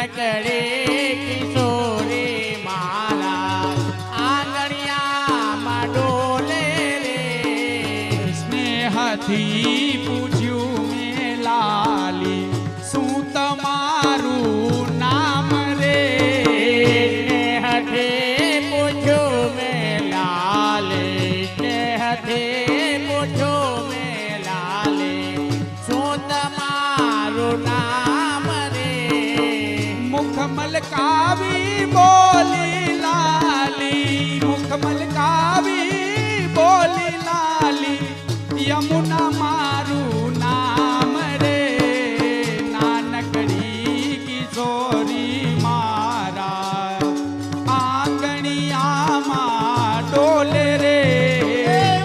નાનકડી કિશોરી મારા આંગણિયામાં ડોલે રે સ્નેહથી પૂછ્યું મેં લાલી શું તમારું નામ રે સ્નેહથી પૂછ્યું મેં લાલે સ્નેહથી પૂછ્યું મેં લાલે શું તમારું નામ રે મુખ મલકાવી બોલી લાલી મુખ મલકાવી બોલી લાલી યમુના મારું નામ રે નાનકડી કિશોરી મારા આંગણિયામાં ડોલે રે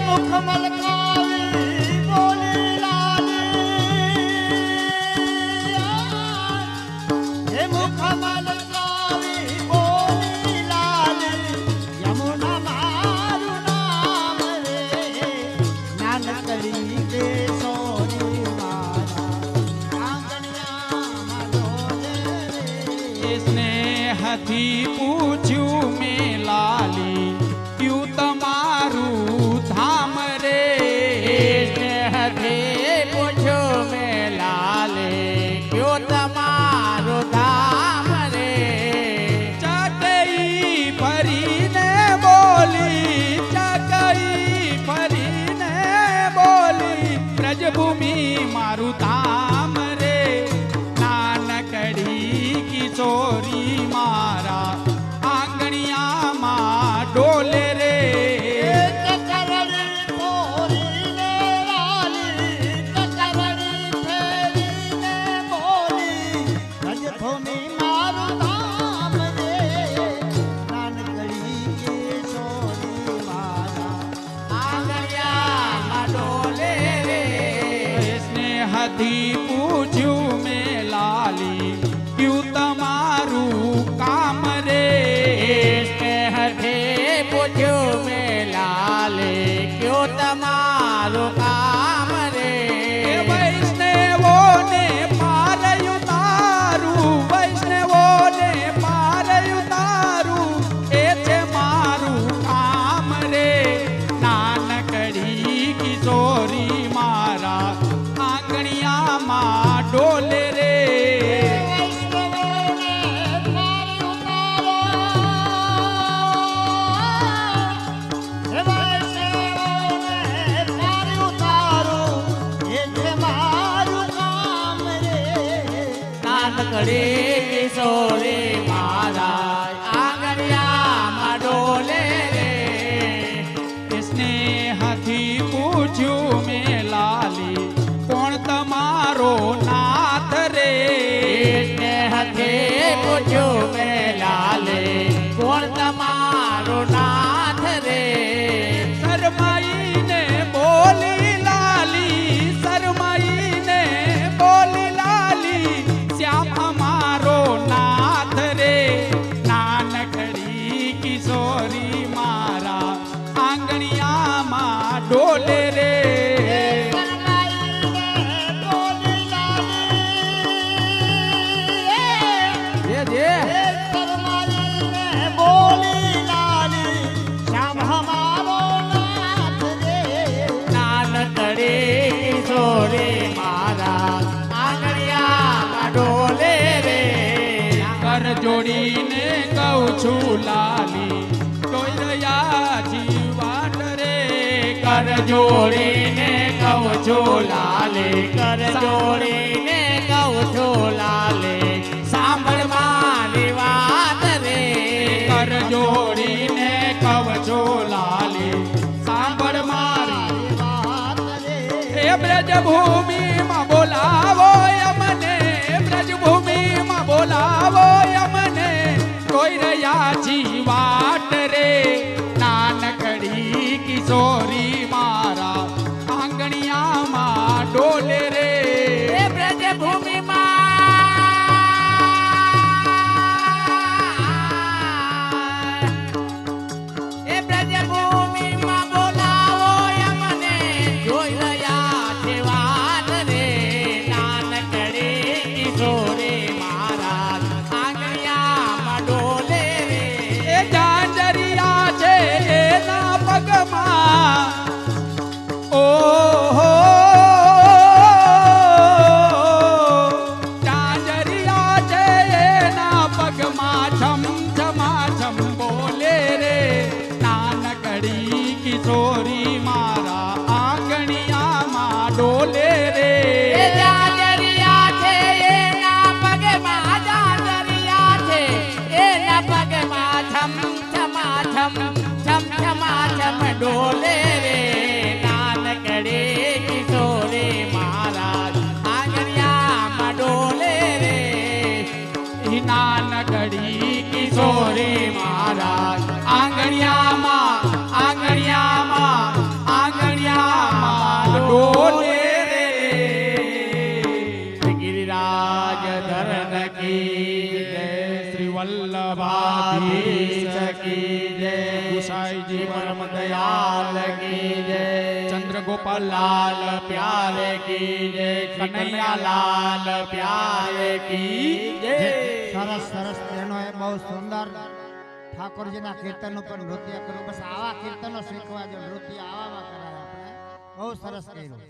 મુખ મલકાવી બોલી લાલે હે મુખ મલકાવી બોલી લાલે યમુના મારું નામ રે નાનકડી કિશોરી મારા આંગણિયામાં ડોલે રે સ્નેહથી પૂછ્યું મેં લાલી ક્યું તમારું ધામ રે સ્નેહથી પૂછ્યું મેં લાલે કયો તમારું ધામ રે ચકઈ ફરીને બોલી ચકઈ ફરીને બોલી વ્રજભૂમિ મારું ધામ રે નાનકડી કિશોરી મારા આંગણિયામાં ડોલે રે ચકરડી ફોરીને લાલી ચકરડી ફેરીને બોલી વ્રજભૂમિ મારું ધામ રે નાનકડી કિશોરી મારા આંગણિયામાં ડોલે રે સ્નેહથી પૂછ્યું મેં લાલી ક્યું તમારું કામ રે સ્નેહથી પૂછ્યું મેં લાલે કયો તમારું કામ રે વૈષ્ણવોને પાર ઉતારું વૈષ્ણવોને પાર ઉતારું એ છે મારું કામ રે નાનકડી કિશોરી મારા આંગણિયામાં ડોલે રે નાનકડી કિશોરી મારા આંગણિયામાં ડોલે રે સ્નેહથી પૂછ્યું મેં લાલી કોણ તમારો નાથ રે સ્નેહથી પૂછ્યું મેં લાલે કોણ તમારું નાથ રે શરમાઈને બોલી લાલી શરમાઈને બોલી લાલી શ્યામ અમારો નાથ રે નાનકડી કિશોરી મારા આંગણિયામાં ડોલે રે કિશોરી મારા આંગણિયામાં ડોલે રે કર જોડીને કહું છું લાલી જોઈ રહ્યા જીવાટ રે કર જોડીને કહું છું લાલે કર જોડીને કહું છું લાલે સાંભળ મારી વાત રે કર જોડીને કહું છું લાલી સાંભળ મારી એ બ્રજભૂમિમાં બોલાવો અમને બ્રજભૂમિમાં બોલાવો અમને કોઈ રહ્યા જીવાટ રે નાનકડી કિશોરી મારા આંગણિયામાં ડોલે રે બ્રજભૂમિમાં નગડી કિશોરી મહારાજ આંગણિયામાં ડોલે રે ગિરિરાજ ધરણ કી જય શ્રી વલ્લભાધીશ કી જય ગુસાઈજી પરમ દયાલ કી જય ચંદ્રગોપાલ લાલ પ્યારે કી જય કનૈયા લાલ પ્યારે કી જય સરસ સરસ તેનો એ બહુ સુંદર ઠાકોરજીના કીર્તનો પર નૃત્ય કર્યું. બસ આવા કીર્તનો શીખવા જો નૃત્ય આવામાં કરાય આપણે બહુ સરસ કર્યું.